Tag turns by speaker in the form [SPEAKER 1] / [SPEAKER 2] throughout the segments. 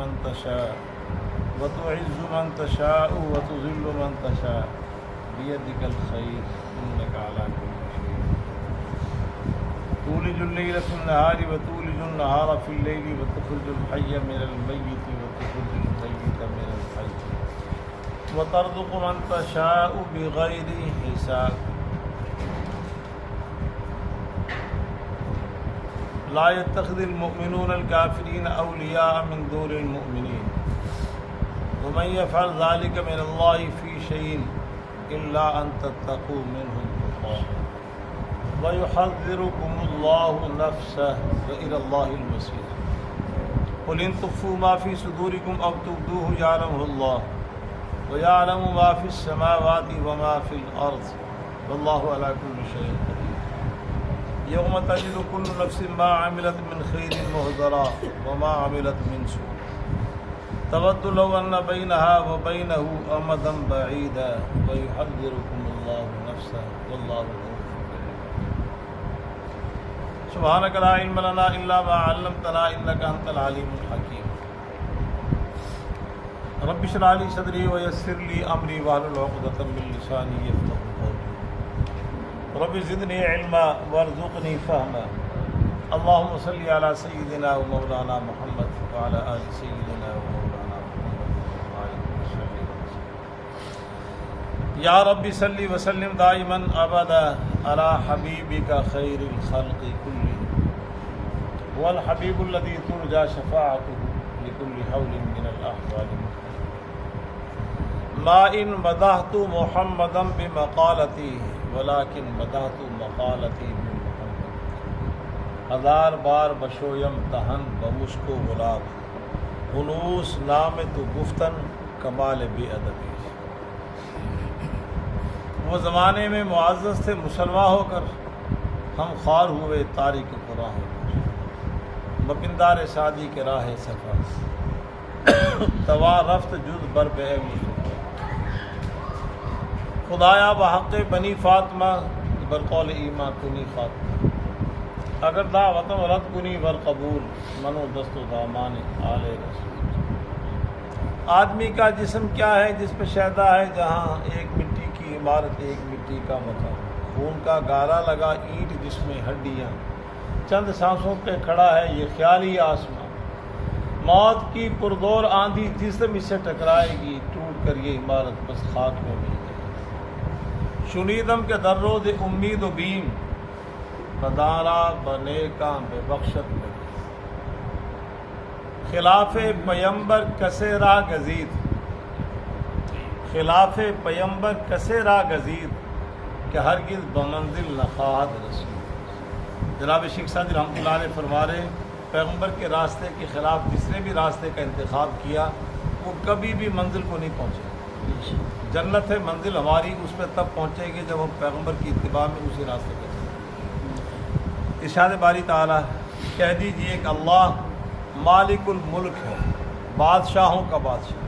[SPEAKER 1] من تشاء وتعز من تشاء وتذل من تشاء بيدك الخير إنك على كل شيء تولج الليل في النهار وتولج النهار في الليل وتخرج الحي من الميت وتخرج الميت من الحي وترزق من تشاء بغير حساب لا يتخذ المؤمنون الكافرين أولياء من دون المؤمنين ومن يفعل ذلك من الله في شيء إلا أن تتقوا منهم تقاه ويحذركم الله نفسه وإلى الله المصير قل إن تخفوا ما في صدوركم أو تبدوه يعلمه الله ويعلم ما في السماوات وما في الأرض والله على كل شيء قدير يوم تجد كل نفس ما عملت من خير محضرا وما عملت من سوء تود لو أن بينها وبينه أمدا بعيدا ويحذركم الله نفسه والله سبحانك لا علم لنا إلا ما علمتنا إنك أنت العليم الحكيم رب اشرح لي صدري ويسر لي أمري واحلل عقدة من لساني يفقهوا رب زدني علما وارزقني فهما اللهم صل على سيدنا ومولانا محمد وعلى آل سيدنا ومولانا محمد یا رب صل وسلم دائما ابدا على حبيبك خير الخلق كلهم والحبيب الذي ترجى شفاعته لكل حول من الأحوال ما إن مدحت محمدا بمقالتي ولكن مدحت مقالتی بمحمد ہزار بار بشویم تہن بمشک و گلاب انوس نام تو گفتن کمال بے ادبی وہ زمانے میں معزز تھے مسلمان ہو کر ہم خوار ہوئے تارک قرآن ہو کر بپندار شادی کے راہ سفر توا رفت جز بر بے خدایا بحق بنی فاطمہ برقول ایما کنی فاطمہ اگر دعوتم رد کنی ور قبول منو دست و دامان آل رسول آدمی کا جسم کیا ہے جس پہ شیدا ہے جہاں ایک مٹی کی عمارت ایک مٹی کا مکان خون کا گارا لگا اینٹ جس میں ہڈیاں چند سانسوں پہ کھڑا ہے یہ خیالی آسمان موت کی پردور آندھی جسم اس سے ٹکرائے گی ٹوٹ کر یہ عمارت بس خاک میں مل شنیدم کے درود امید و بیم بدارا بنے کام بے بخشت میں خلاف پیمبر کسے راہ گزید خلاف پیمبر کسے راہ گزید کہ ہرگز بمنزل نخواہد رسول جناب شیخ سعدی رحمۃ اللہ علیہ فرما رہے پیغمبر کے راستے کے خلاف جس نے بھی راستے کا انتخاب کیا وہ کبھی بھی منزل کو نہیں پہنچے جنت ہے منزل ہماری اس پہ تب پہنچے گی جب ہم پیغمبر کی اتباع میں اسی راستے پہ چلیں ارشاد باری تعالیٰ کہہ دیجئے کہ اللہ مالک الملک ہے بادشاہوں کا بادشاہ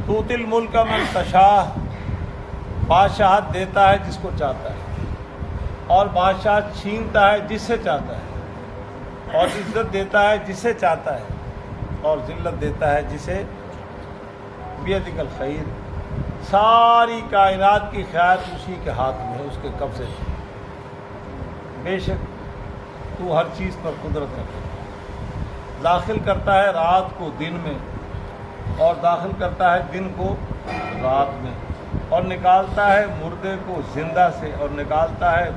[SPEAKER 1] توتی الملک من تشاء بادشاہت دیتا ہے جس کو چاہتا ہے اور بادشاہ چھینتا ہے جس سے چاہتا ہے اور عزت دیتا ہے جسے چاہتا ہے اور ذلت دیتا ہے جسے بیدک الخیر ساری کائنات کی خیر اسی کے ہاتھ میں ہے اس کے قبضے سے بے شک تو ہر چیز پر قدرت رکھتا ہے داخل کرتا ہے رات کو دن میں اور داخل کرتا ہے دن کو رات میں اور نکالتا ہے مردے کو زندہ سے اور نکالتا ہے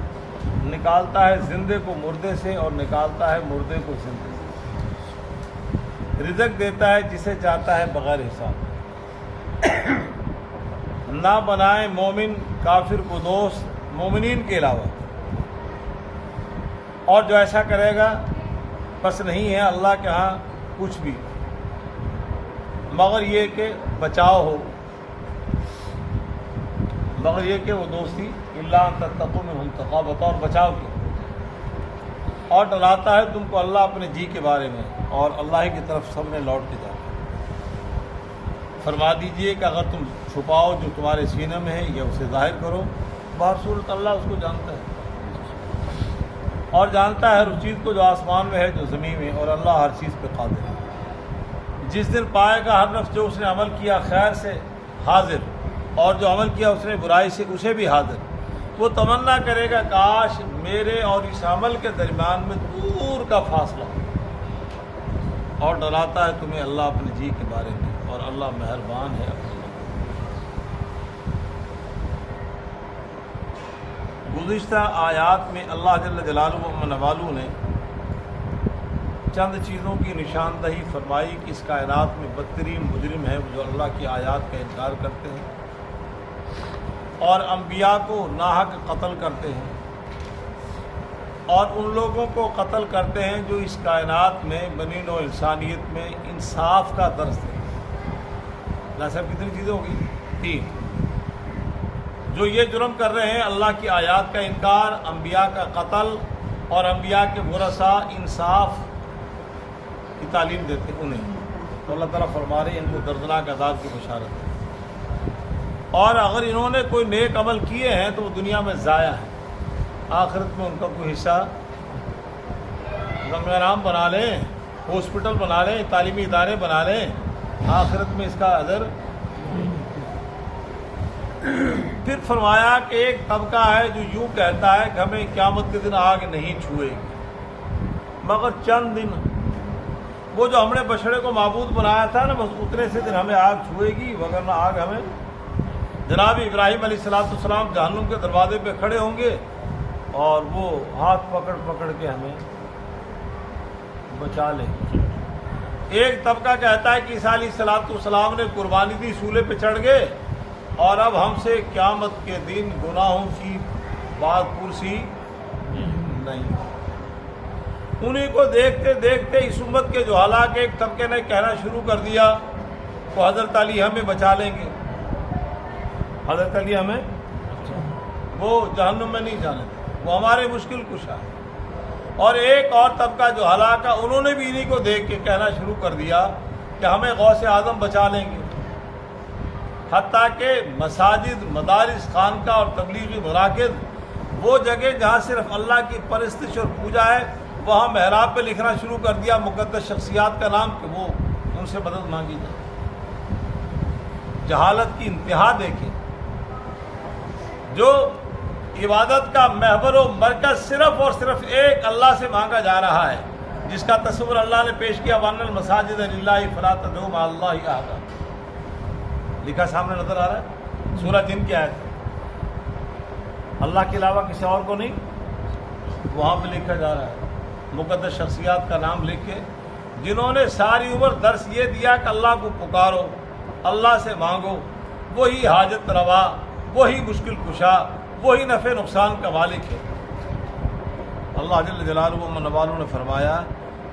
[SPEAKER 1] زندے کو مردے سے اور نکالتا ہے مردے کو زندے سے رزق دیتا ہے جسے چاہتا ہے بغیر حساب نہ بنائے مومن کافر کو دوست مومنین کے علاوہ اور جو ایسا کرے گا بس نہیں ہے اللہ کے ہاں کچھ بھی مگر یہ کہ بچاؤ ہو مگر یہ کہ وہ دوستی اللہ ان تتقوا منهم تقوا بطور بچاؤ کے اور ڈراتا ہے تم کو اللہ اپنے جی کے بارے میں اور اللہ کی طرف سب نے لوٹ کے جانا فرما دیجئے کہ اگر تم چھپاؤ جو تمہارے سینے میں ہے یا اسے ظاہر کرو باہر صورت اللہ اس کو جانتا ہے اور جانتا ہے ہر اس چیز کو جو آسمان میں ہے جو زمین میں، اور اللہ ہر چیز پہ قادر ہے۔ جس دن پائے گا ہر نفس جو اس نے عمل کیا خیر سے حاضر، اور جو عمل کیا اس نے برائی سے اسے بھی حاضر۔ وہ تمنا کرے گا کاش میرے اور اس عمل کے درمیان میں دور کا فاصلہ ہو، اور ڈراتا ہے تمہیں اللہ اپنے جی کے بارے میں، اور اللہ مہربان ہے اپنے۔ گزشتہ آیات میں اللہ جل جلالہ و منوالو نے چند چیزوں کی نشاندہی فرمائی کہ اس کائنات میں بدترین مجرم ہے جو اللہ کی آیات کا انکار کرتے ہیں اور انبیاء کو ناحق قتل کرتے ہیں، اور ان لوگوں کو قتل کرتے ہیں جو اس کائنات میں بنی نوع انسانیت میں انصاف کا درس دیں۔ اللہ صاحب کتنی چیزیں ہوگی؟ 3۔ جو یہ جرم کر رہے ہیں اللہ کی آیات کا انکار، انبیاء کا قتل، اور انبیاء کے ورثاء انصاف کی تعلیم دیتے انہیں، تو اللہ تعالیٰ فرما رہے ہیں ان کو دردناک عذاب کی بشارت ہے۔ اور اگر انہوں نے کوئی نیک عمل کیے ہیں تو وہ دنیا میں ضائع ہے، آخرت میں ان کا کوئی حصہ غم بنا لیں، ہاسپٹل بنا لیں، تعلیمی ادارے بنا لیں، آخرت میں اس کا اجر۔ پھر فرمایا کہ ایک طبقہ ہے جو یوں کہتا ہے کہ ہمیں قیامت کے دن آگ نہیں چھوئے گی مگر چند دن، وہ جو ہم نے بچڑے کو معبود بنایا تھا نا بس اتنے سے دن ہمیں آگ چھوئے گی، وگرنہ آگ ہمیں۔ جناب ابراہیم علیہ السلام جہنم کے دروازے پہ کھڑے ہوں گے اور وہ ہاتھ پکڑ پکڑ کے ہمیں بچا لیں گے۔ ایک طبقہ کہتا ہے کہ عیسیٰ علیہ السلام نے قربانی دی، سولے پہ چڑھ گئے، اور اب ہم سے قیامت کے دن گناہوں کی بات پرسی نہیں۔ انہیں کو دیکھتے دیکھتے اس امت کے جو ہلاک ایک طبقے نے کہنا شروع کر دیا وہ حضرت علی ہمیں بچا لیں گے، حضرت علی ہمیں، وہ جہنم میں نہیں جانے دیں، وہ ہمارے مشکل کشا ہے۔ اور ایک اور طبقہ جو ہلاک ہے انہوں نے بھی انہیں کو دیکھ کے کہنا شروع کر دیا کہ ہمیں غوث اعظم بچا لیں گے۔ حتیٰ کہ مساجد، مدارس، خانقاہ اور تبلیغی مراکز، وہ جگہ جہاں صرف اللہ کی پرستش اور پوجا ہے، وہاں محراب پہ لکھنا شروع کر دیا مقدس شخصیات کا نام کہ وہ ان سے مدد مانگی جائے۔ جہالت کی انتہا دیکھیں۔ جو عبادت کا محور و مرکز صرف اور صرف ایک اللہ سے مانگا جا رہا ہے، جس کا تصور اللہ نے پیش کیا وَأَنَّ الْمَسَاجِدَ لِلَّهِ فَلَا تَدْعُوا مَعَ اللَّهِ أَحَدًا، لکھا سامنے نظر آ رہا ہے، سورہ جن کی آیت ہے۔ اللہ کے علاوہ کسی اور کو نہیں، وہاں پہ لکھا جا رہا ہے مقدس شخصیات کا نام لکھ کے، جنہوں نے ساری عمر درس یہ دیا کہ اللہ کو پکارو، اللہ سے مانگو، وہی حاجت روا، وہی مشکل کشا، وہی نفع نقصان کا مالک ہے۔ اللہ جل جلالہ و منوالہ نے فرمایا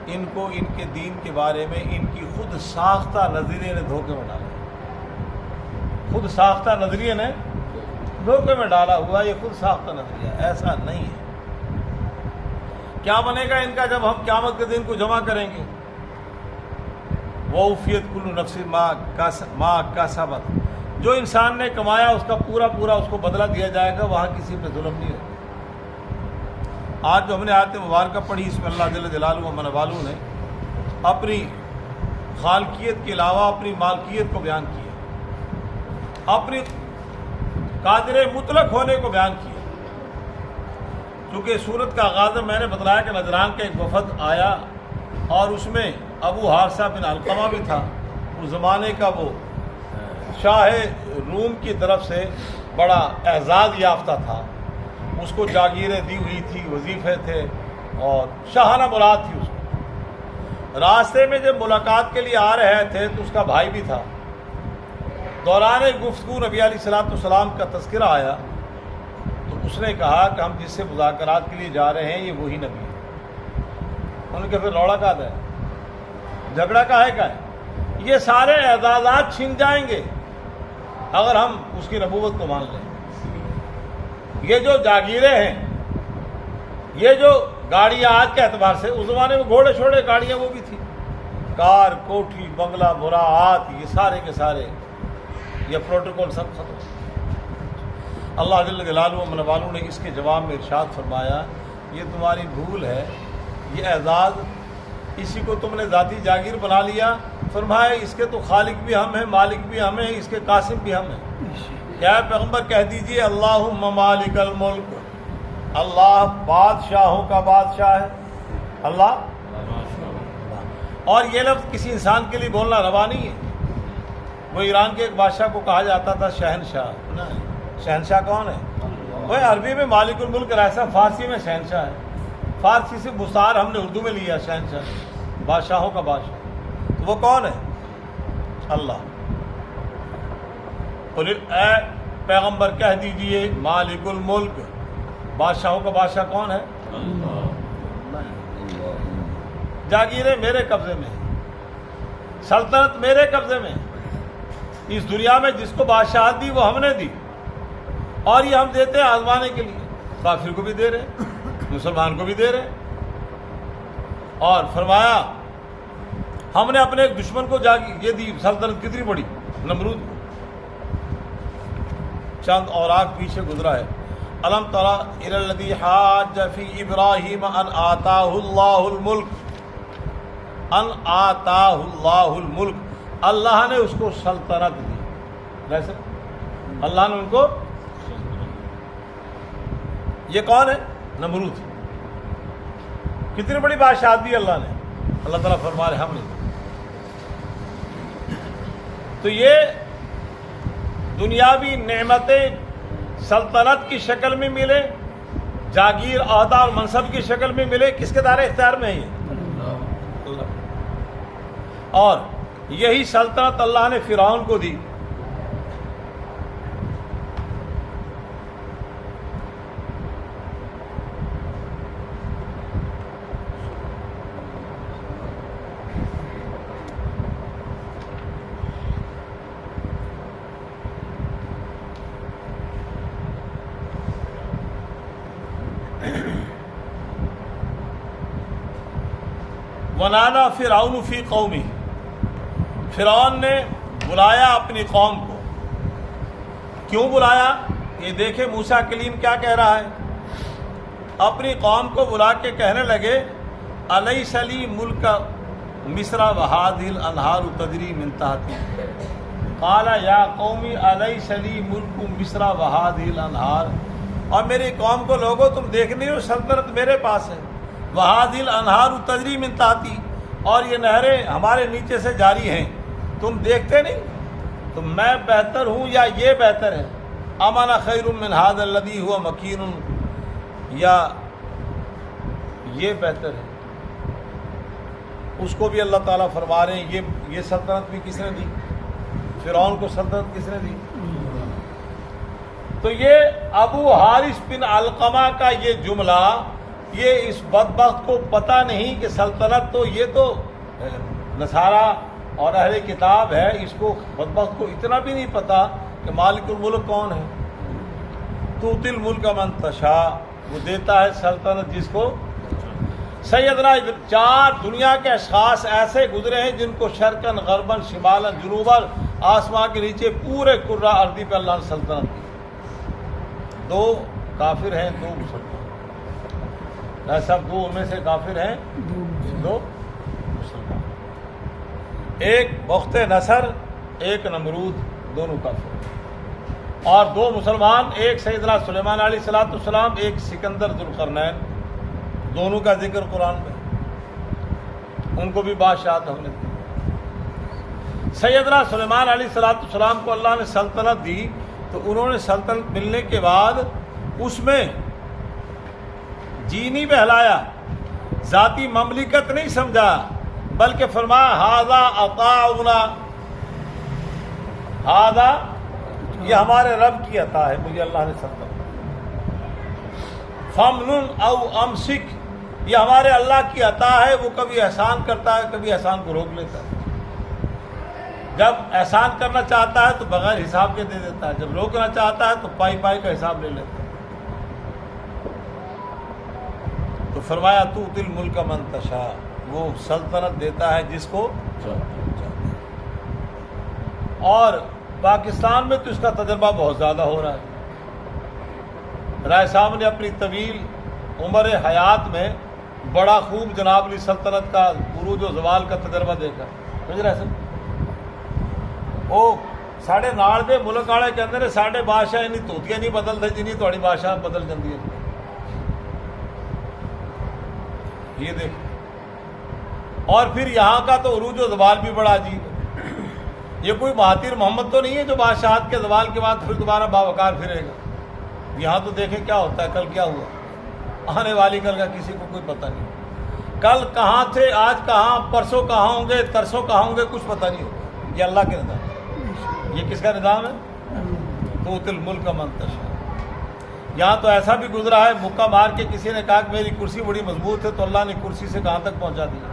[SPEAKER 1] ان کو ان کے دین کے بارے میں ان کی خود ساختہ نظریے نے دھوکے میں ڈالا، خود ساختہ نظریے نے دھوکے میں ڈالا ہوا، یہ خود ساختہ نظریہ ایسا نہیں ہے۔ کیا بنے گا ان کا جب ہم قیامت کے دن کو جمع کریں گے؟ وَأُوفِيَتْ كُلُّ نَفْسٍ مَا كَسَبَتْ، جو انسان نے کمایا اس کا پورا اس کو بدلہ دیا جائے گا، وہاں کسی پہ ظلم نہیں ہوگا۔ آج جو ہم نے آیت مبارکہ پڑھی اس میں اللہ جل جلالہ و منوالہ نے اپنی خالقیت کے علاوہ اپنی مالکیت کو بیان کیا، اپنی قادر مطلق ہونے کو بیان کیا۔ چونکہ سورت کا آغاز میں نے بتلایا کہ نجران کا ایک وفد آیا اور اس میں ابو حارثہ بن علقمہ بھی تھا، اس زمانے کا وہ شاہ روم کی طرف سے بڑا اعزاز یافتہ تھا، اس کو جاگیریں دی ہوئی تھی، وظیفے تھے اور شاہانہ مراد تھی اس کو۔ راستے میں جب ملاقات کے لیے آ رہے تھے تو اس کا بھائی بھی تھا۔ دوران گفتگو نبی علیہ السلام کا تذکرہ آیا تو اس نے کہا کہ ہم جس سے مذاکرات کے لیے جا رہے ہیں یہ وہی نبی ہے۔ انہوں نے کہا پھر روڑا کہا ہے، جھگڑا کا ہے یہ سارے اعزازات چھن جائیں گے اگر ہم اس کی نبوت کو مان لیں۔ یہ جو جاگیریں ہیں، یہ جو گاڑیاں آج کے اعتبار سے، اس زمانے میں گھوڑے چھوڑے گاڑیاں وہ بھی تھی، کار، کوٹھی، بنگلہ، مراعات، یہ سارے کے سارے یہ پروٹوکول سب ختم۔ اللہ جل جلالہ و منوالہ نے اس کے جواب میں ارشاد فرمایا یہ تمہاری بھول ہے، یہ اعزاز اسی کو تم نے ذاتی جاگیر بنا لیا۔ فرمایا اس کے تو خالق بھی ہم ہیں، مالک بھی ہم ہیں، اس کے قاسم بھی ہم ہیں۔ کیا پیغمبر کہہ دیجئے اللہم مالک الملک، اللہ بادشاہوں کا بادشاہ ہے، اللہ۔ اور یہ لفظ کسی انسان کے لیے بولنا روا نہیں ہے۔ وہ ایران کے ایک بادشاہ کو کہا جاتا تھا شہنشاہ، شہنشاہ کون ہے؟ وہ عربی میں مالک الملک ایسا، فارسی میں شہنشاہ ہے۔ فارسی سے بسار ہم نے اردو میں لیا، شہنشاہ بادشاہوں کا بادشاہ۔ تو وہ کون ہے؟ اللہ۔ اور اے پیغمبر کہہ دیجئے مالک الملک، بادشاہوں کا بادشاہ کون ہے؟ جاگیریں میرے قبضے میں، سلطنت میرے قبضے میں۔ اس دنیا میں جس کو بادشاہت دی وہ ہم نے دی، اور یہ ہم دیتے ہیں آزمانے کے لیے۔ کافر کو بھی دے رہے، مسلمان کو بھی دے رہے۔ اور فرمایا ہم نے اپنے ایک دشمن کو یہ دی سلطنت، کتنی بڑی، نمرود کو۔ چند اور آگ پیچھے گزرا ہے۔ الم تری الی الذی حاج فی ابراہیم ان آتاہ اللہ الملک، ان آتاہ اللہ الملک، اللہ نے اس کو سلطنت دی۔ ویسے اللہ نے ان کو، یہ کون ہے؟ نمرود۔ کتنی بڑی بادشاہت دی اللہ نے۔ اللہ تعالیٰ فرما رہے ہم نے۔ تو یہ دنیاوی نعمتیں سلطنت کی شکل میں ملے، جاگیر، عہدہ اور منصب کی شکل میں ملے، کس کے دائرے اختیار میں ہے یہ؟ اللہ۔ اور یہی سلطنت اللہ نے فرعون کو دی۔ ونادى فرعون فی قومی، فرعون نے بلایا اپنی قوم کو۔ کیوں بلایا؟ یہ دیکھیں موسیٰ کلیم کیا کہہ رہا ہے۔ اپنی قوم کو بلا کے کہنے لگے الیس لی ملک مصر وہذہ الانہار تجری من تحتی، قال یا قومی الیس لی ملک مصر وہذہ الانہار، اور میری قوم کو لوگو تم دیکھ نہیں ہو سلطنت میرے پاس ہے، وہذہ الانہار تجری من تحتی، اور یہ نہریں ہمارے نیچے سے جاری ہیں، تم دیکھتے نہیں؟ تو میں بہتر ہوں یا یہ بہتر ہے؟ امانا خیر من ھذا الذی ھو مکین، یا یہ بہتر ہے؟ اس کو بھی اللہ تعالیٰ فرما رہے ہیں یہ سلطنت بھی کس نے دی؟ فرعون کو سلطنت کس نے دی؟ تو یہ ابو حارث بن علقمہ کا یہ جملہ، یہ اس بدبخت کو پتہ نہیں کہ سلطنت تو یہ تو نصارہ اور اہل کتاب ہے، اس کو بدبخت کو اتنا بھی نہیں پتہ کہ مالک الملک کون ہے۔ تؤتی الملک من تشاء، وہ دیتا ہے سلطنت جس کو۔ سیدنا چار دنیا کے اشخاص ایسے گزرے ہیں جن کو شرقاً غرباً شمالاً جنوباً آسمان کے نیچے پورے کرہ ارضی پہ اللہ نے سلطنت دی۔ دو کافر ہیں، دو مسلمان، سب دو ان میں سے کافر ہیں، دو مسلمان، ایک بخت نصر، ایک نمرود، دونوں کافر، اور دو مسلمان، ایک سیدنا سلیمان علیہ السلام، ایک سکندر ذوالقرنین، دونوں کا ذکر قرآن میں، ان کو بھی بادشاہت ہم نے دی۔ سیدنا سلیمان علیہ السلام کو اللہ نے سلطنت دی، تو انہوں نے سلطنت ملنے کے بعد اس میں جی نہیں بہلایا، ذاتی مملکت نہیں سمجھا، بلکہ فرمایا ھذا عطاؤنا، ھذا یہ ہمارے رب کی عطا ہے، مجھے اللہ نے سلطنت، فمنن او امسک، یہ ہمارے اللہ کی عطا ہے، وہ کبھی احسان کرتا ہے، کبھی احسان کو روک لیتا ہے۔ جب احسان کرنا چاہتا ہے تو بغیر حساب کے دے دیتا ہے، جب روکنا چاہتا ہے تو پائی پائی کا حساب لے لیتا ہے۔ تو فرمایا تؤتی الملک من تشاء، وہ سلطنت دیتا ہے جس کو چاہتا ہے۔ اور پاکستان میں تو اس کا تجربہ بہت زیادہ ہو رہا ہے۔ رائے صاحب نے اپنی طویل عمر حیات میں بڑا خوب جناب علی سلطنت کا عروج و زوال کا تجربہ دیکھا. سمجھ رہے سر وہ ساڑھے نال دے ملک والے کہتے ہیں ساڑھے بادشاہ انہیں توتیاں نہیں بدلتے جنہیں تھوڑی بادشاہ بدل جاتی ہے. یہ دیکھ اور پھر یہاں کا تو عروج و زوال بھی بڑا عجیب ہے. یہ کوئی مہاتیر محمد تو نہیں ہے جو بادشاہت کے زوال کے بعد پھر دوبارہ باوقار پھرے گا. یہاں تو دیکھیں کیا ہوتا ہے, کل کیا ہوا, آنے والی کل کا کسی کو کوئی پتہ نہیں. کل کہاں تھے, آج کہاں, پرسوں کہاں ہوں گے, ترسوں کہاں ہوں گے, کچھ پتہ نہیں ہوگا. یہ اللہ کے نظام. یہ کس کا نظام ہے؟ توتی الملک من تشاء. یہاں تو ایسا بھی گزرا ہے, مکہ مار کے کسی نے کہا کہ میری کرسی بڑی مضبوط ہے, تو اللہ نے کرسی سے کہاں تک پہنچا دیا.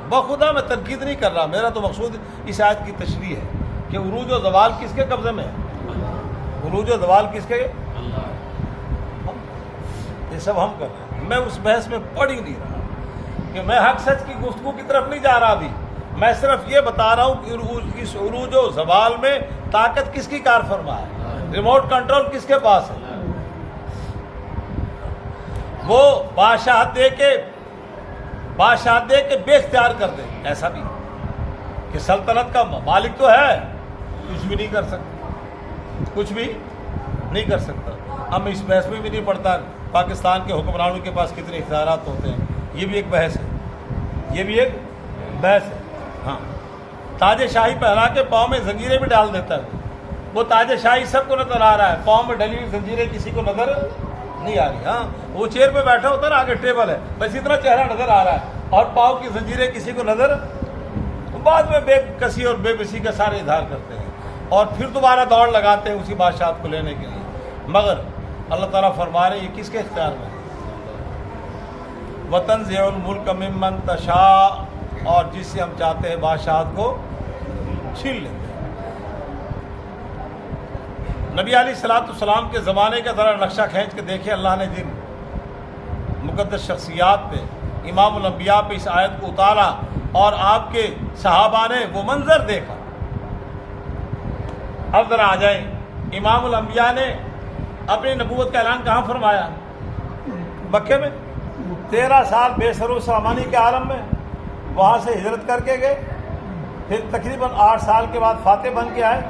[SPEAKER 1] بخدا میں تنقید نہیں کر رہا, میرا تو مقصود اس آیت کی تشریح ہے کہ عروج و زوال کس کے قبضے میں ہے. عروج و زوال کس کے؟ یہ سب ہم کر رہے ہیں. میں اس بحث میں پڑھ ہی نہیں رہا کہ میں حق سچ کی گفتگو کی طرف نہیں جا رہا. ابھی میں صرف یہ بتا رہا ہوں کہ اس عروج و زوال میں طاقت کس کی کار فرما ہے, ریموٹ کنٹرول کس کے پاس ہے. وہ بادشاہت دے کے بے اختیار کر دے. ایسا بھی کہ سلطنت کا مالک تو ہے, کچھ بھی نہیں کر سکتا, کچھ بھی نہیں کر سکتا. اب میں اس بحث میں بھی نہیں پڑتا پاکستان کے حکمرانوں کے پاس کتنے اختیارات ہوتے ہیں. یہ بھی ایک بحث ہے, یہ بھی ایک بحث ہے. ہاں, تاج شاہی پہنا کے پاؤں میں زنجیریں بھی ڈال دیتا ہے. وہ تاج شاہی سب کو نظر آ رہا ہے, پاؤں میں ڈلی ہوئی زنجیریں کسی کو نظر نہیں آ رہی. ہاں, وہ چیئر پہ بیٹھا ہوتا ہے نا, آگے ٹیبل ہے, بس اتنا چہرہ نظر آ رہا ہے, اور پاؤں کی زنجیریں کسی کو نظر. بعد میں بے کسی اور بے بسی کا سارے اظہار کرتے ہیں اور پھر دوبارہ دوڑ لگاتے ہیں اسی بادشاہت کو لینے کے لیے. مگر اللہ تعالیٰ فرما رہے ہیں یہ کس کے اختیار میں ہے. وَتَنزِعُ الْمُلْكَ مِمَّن تَشَاءُ, اور جس سے ہم چاہتے ہیں بادشاہت کو چھین لیتے ہیں. نبی علیہ الصلوۃ والسلام کے زمانے کا ذرا نقشہ کھینچ کے دیکھیں. اللہ نے جن مقدس شخصیات پہ, امام الانبیاء پہ اس آیت کو اتارا اور آپ کے صحابہ نے وہ منظر دیکھا. اب ذرا آ جائیں, امام الانبیاء نے اپنی نبوت کا اعلان کہاں فرمایا؟ مکے میں. 13 سال بے سر و سامانی کے عالم میں, وہاں سے ہجرت کر کے گئے. پھر تقریباً 8 سال کے بعد فاتح بن کے آئے.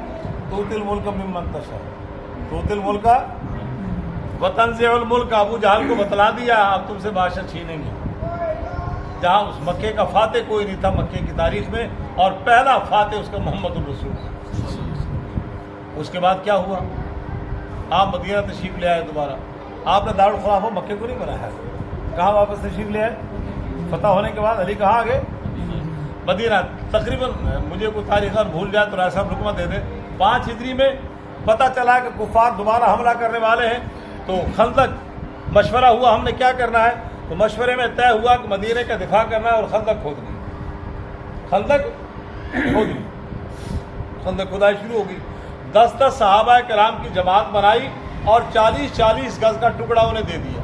[SPEAKER 1] توتی الملک ممن تشاء, توتی الملک وتنزع الملک. ابو جہل کو بتلا دیا اب تم سے بادشاہ چھینیں گے. جہاں اس مکے کا فاتح کوئی نہیں تھا مکے کی تاریخ میں, اور پہلا فاتح اس کا محمد الرسول. اس کے بعد کیا ہوا؟ آپ مدینہ تشریف لے آئے دوبارہ. آپ نے دارالخلافہ مکے کو نہیں بنایا, کہاں واپس تشریف لے آئے؟ فتح ہونے کے بعد علی کہاں آگے؟ مدینہ. تقریباً مجھے کوئی تاریخ بھول جائے تو ایسا رکمہ دے دے. 5 ہجری میں پتہ چلا کہ کفار دوبارہ حملہ کرنے والے ہیں, تو خندق مشورہ ہوا ہم نے کیا کرنا ہے. تو مشورے میں طے ہوا کہ مدینہ کا دفاع کرنا ہے اور خندق کھودنی. خندق کھودنی, خندق کھدائی شروع ہوگی. 10 صحابہ کرام کی جماعت بنائی اور 40 گز کا ٹکڑا انہیں دے دیا.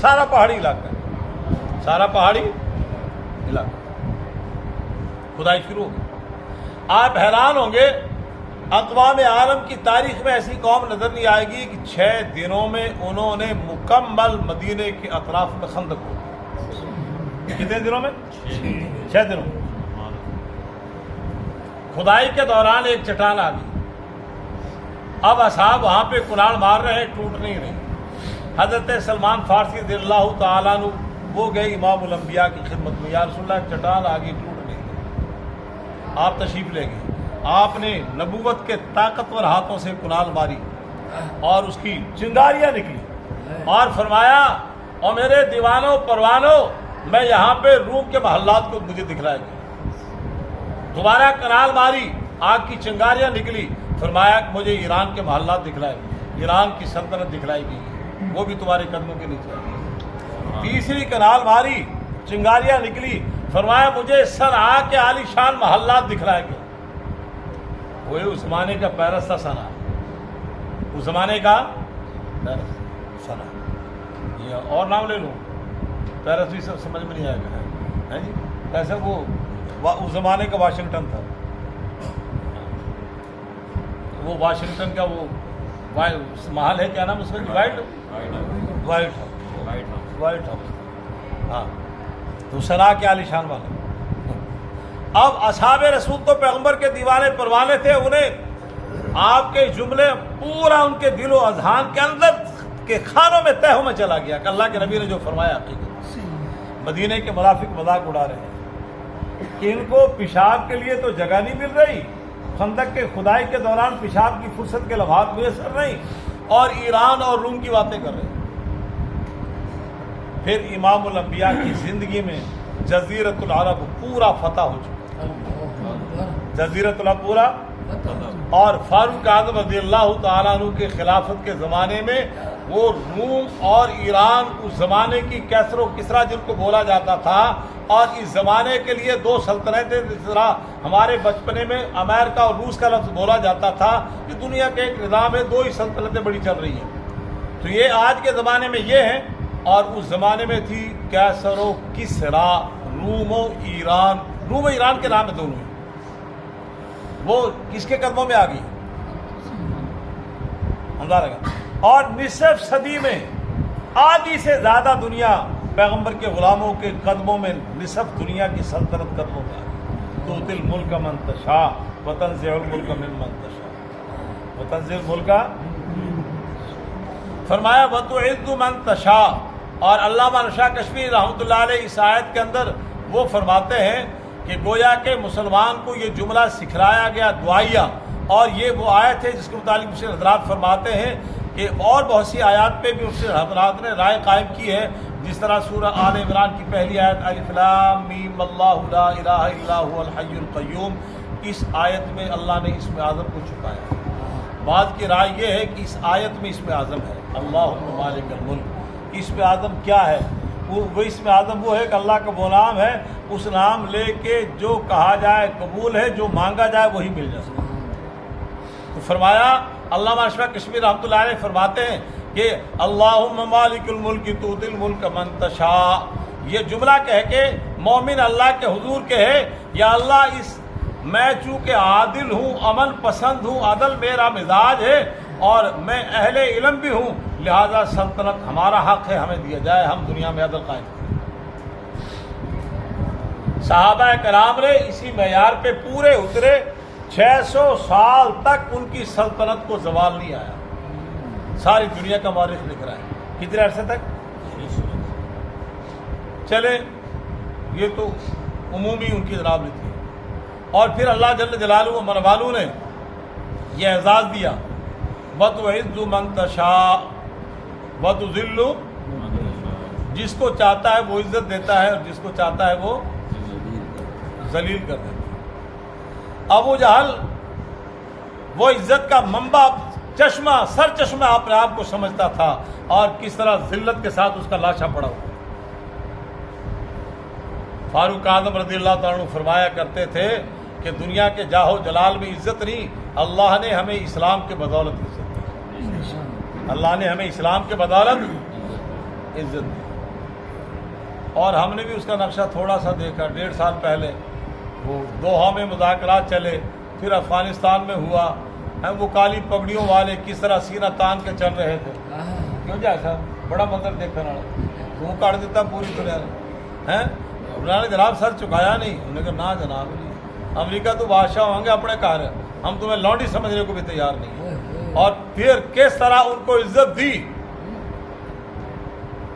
[SPEAKER 1] سارا پہاڑی علاقہ, سارا پہاڑی علاقہ کھدائی شروع ہوگی. آپ حیران ہوں گے, اقوام عالم کی تاریخ میں ایسی قوم نظر نہیں آئے گی کہ 6 دنوں میں انہوں نے مکمل مدینے کے اطراف میں خندق کھودی. کتنے دنوں میں؟ 6 دنوں میں. کھدائی کے دوران ایک چٹان آ گئی. اب اصحاب وہاں پہ کناڑ مار رہے ہیں, ٹوٹ نہیں رہے. حضرت سلمان فارسی رضی اللہ تعالیٰ عنہ وہ گئے امام الانبیاء کی خدمت میں, یا رسول اللہ چٹان آ گئی, ٹوٹ نہیں رہی. آپ تشریف لے گئے. آپ نے نبوت کے طاقتور ہاتھوں سے کنال ماری اور اس کی چنگاریاں نکلی اور فرمایا, اور میرے دیوانوں پروانوں, میں یہاں پہ روم کے محلات کو مجھے دکھلائے گی. دوبارہ کنال ماری, آگ کی چنگاریاں نکلی, فرمایا کہ مجھے ایران کے محلات دکھلائے, ایران کی سلطنت دکھلائی گئی, وہ بھی تمہارے قدموں کے نیچے. تیسری کنال ماری, چنگاریاں نکلی, فرمایا مجھے صنعاء کے عالی شان محلات دکھلائے گئے. وہ اس زمانے کا پیرس تھا صنعاء, اس زمانے کا پیرس صنعاء. یہ اور نام لے لوں, پیرس بھی سب سمجھ میں نہیں آئے گا جی. ایسے وہ اس زمانے کا واشنگٹن تھا. وہ واشنگٹن کا وہ محل ہے, کیا نام اس کا, وائٹ ہاؤس. White house. ہاں تو سنا کے عالیشان والے. اب اصحاب رسول تو پیغمبر کے دیوانے پروانے تھے, انہیں آپ کے جملے پورا ان کے دل و اذہان کے اندر کے خانوں میں تہوں میں چلا گیا کہ اللہ کے نبی نے جو فرمایا حقیقت. مدینے کے منافق مذاق اڑا رہے ہیں کہ ان کو پیشاب کے لیے تو جگہ نہیں مل رہی, خندق کے کھدائی کے دوران پیشاب کی فرصت کے لمحات میسر نہیں, اور ایران اور روم کی باتیں کر رہے ہیں. پھر امام الانبیاء کی زندگی میں جزیرۃ العرب پورا فتح ہو چکا, جزیرۃ العرب پورا. اور فاروق اعظم رضی اللہ تعالیٰ عنہ کے خلافت کے زمانے میں وہ روم اور ایران اس زمانے کی کیسر و کسرا جن کو بولا جاتا تھا, اور اس زمانے کے لیے دو سلطنتیں جس طرح ہمارے بچپنے میں امریکہ اور روس کا لفظ بولا جاتا تھا, یہ دنیا کا ایک نظام ہے, دو ہی سلطنتیں بڑی چل رہی ہیں. تو یہ آج کے زمانے میں یہ ہیں, اور اس زمانے میں تھی کیسر و کسرا, روم و ایران. روم و ایران کے نام ہے دونوں, وہ کس کے قدموں میں آ گئی اندازہ لگا. اور نصف صدی میں آدھی سے زیادہ دنیا پیغمبر کے غلاموں کے قدموں میں, نصف دنیا کی سلطنت قدموں میں آ گئی. تؤتی الملک من تشاء وتنزع الملک ممن تشاء وتنزع الملک. فرمایا وتعز من تشاء. اور علامہ نشاء کشمیری رحمۃ اللہ علیہ اس آیت کے اندر وہ فرماتے ہیں کہ گویا کہ مسلمان کو یہ جملہ سکھلایا گیا دعائیہ, اور یہ وہ آیت ہے جس کے متعلق مفسر حضرات فرماتے ہیں کہ اور بہت سی آیات پہ بھی مفسر حضرات نے رائے قائم کی ہے, جس طرح سورہ آل عمران کی پہلی آیت الف لام میم اللہ لا الہ الا هو الحی القیوم, اس آیت میں اللہ نے اسم اعظم کو چھپایا. بعض کی رائے یہ ہے کہ اس آیت میں اسم اعظم ہے اللہم مالک الملک. اسم اعظم کیا ہے؟ وہ اسم اعظم وہ ہے کہ اللہ کا وہ نام ہے, اس نام لے کے جو کہا جائے قبول ہے, جو مانگا جائے وہی مل جائے. تو فرمایا علامہ اشرف کشمیر رحمۃ اللہ علیہ فرماتے ہیں کہ اللہم مالک الملک تؤتی الملک من تشاء. یہ جملہ کہہ کے مومن اللہ کے حضور کہے یا اللہ اس میں چونکہ عادل ہوں, امن پسند ہوں, عدل میرا مزاج ہے, اور میں اہل علم بھی ہوں, لہذا سلطنت ہمارا حق ہے, ہمیں دیا جائے, ہم دنیا میں عدل قائم کریں. صحابہ کرام نے اسی معیار پہ پورے اترے. 600 سال تک ان کی سلطنت کو زوال نہیں آیا. ساری دنیا کا مورخ لکھ رہا ہے. کتنے عرصے تک چلے, یہ تو عمومی ان کی جناب تھی. اور پھر اللہ جل جلالہ و من والو نے یہ اعزاز دیا وَتُعِزُّ مَن تَشَاءُ وَتُذِلُّ. جس کو چاہتا ہے وہ عزت دیتا ہے, اور جس کو چاہتا ہے وہ ذلیل کر دیتا ہے. ابو جہل وہ عزت کا منبع, چشمہ, سر چشمہ اپنے آپ کو سمجھتا تھا, اور کس طرح ذلت کے ساتھ اس کا لاشا پڑا ہوا. فاروق اعظم رضی اللہ تعالیٰ عنہ فرمایا کرتے تھے کہ دنیا کے جاہ و جلال میں عزت نہیں, اللہ نے ہمیں اسلام کے بدولت عزت دی. اللہ نے ہمیں اسلام کے بدولت عزت دی. اور ہم نے بھی اس کا نقشہ تھوڑا سا دیکھا. 1.5 سال پہلے وہ دوحہ میں مذاکرات چلے, پھر افغانستان میں ہوا, وہ کالی پگڑیوں والے کس طرح سینہ تان کے چل رہے تھے. کیوں جیسا بڑا منظر دیکھنے والا, منہ کاٹ دیتا پوری دنیا نے. انہوں نے جناب سر چکایا نہیں, انہوں نے کہا نہ جناب, امریکہ تو بادشاہ ہوں گے اپنے کار, ہم تمہیں لونڈی سمجھنے کو بھی تیار نہیں. اور پھر کس طرح ان کو عزت دی.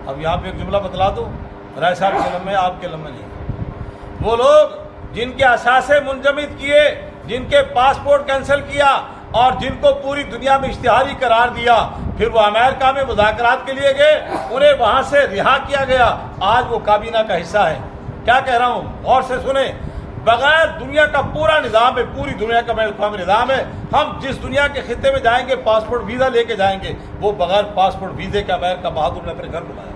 [SPEAKER 1] اب یہاں پہ ایک جملہ بتلا دو, رائے صاحب کے لمحے, آپ کے لمحے نہیں. وہ لوگ جن کے اثاثے منجمد کیے, جن کے پاسپورٹ کینسل کیا, اور جن کو پوری دنیا میں اشتہاری قرار دیا, پھر وہ امریکہ میں مذاکرات کے لیے گئے, انہیں وہاں سے رہا کیا گیا, آج وہ کابینہ کا حصہ ہے. کیا کہہ رہا ہوں, غور سے سنیں. بغیر دنیا کا پورا نظام ہے, پوری دنیا کا بین الاقوامی نظام ہے. ہم جس دنیا کے خطے میں جائیں گے پاسپورٹ ویزا لے کے جائیں گے, وہ بغیر پاسپورٹ ویزے کے امریکہ بہادر نے اپنے گھر بلایا.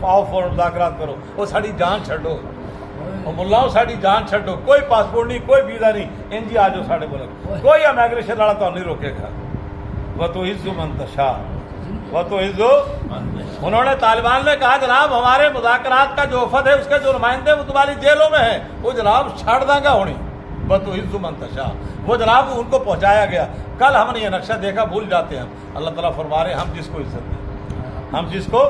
[SPEAKER 1] آؤ فوراً مذاکرات کرو, وہ ساری جان چھڈو, ملاؤ ساری جان چھڈو, کوئی پاسپورٹ نہیں, کوئی ویزا نہیں, ان جی آ جاؤ ساڑھے ملک, کوئی امیگریشن والا تو نہیں روکے گا. وَتُعِزُّ مَن تَشَاءُ وَتُعِزُّ. انہوں نے طالبان نے کہا جناب ہمارے مذاکرات کا جو وفد ہے اس کے جو نمائندے وہ تمہاری جیلوں میں ہیں, وہ جناب چھاڑ دیں گا ہونی. وَتُعِزُّ مَن تَشَاءُ, وہ جناب ان کو پہنچایا گیا. کل ہم نے یہ نقشہ دیکھا, بھول جاتے ہیں. اللہ تعالیٰ فرما رہے ہیں ہم جس کو عزت دیں, ہم جس کو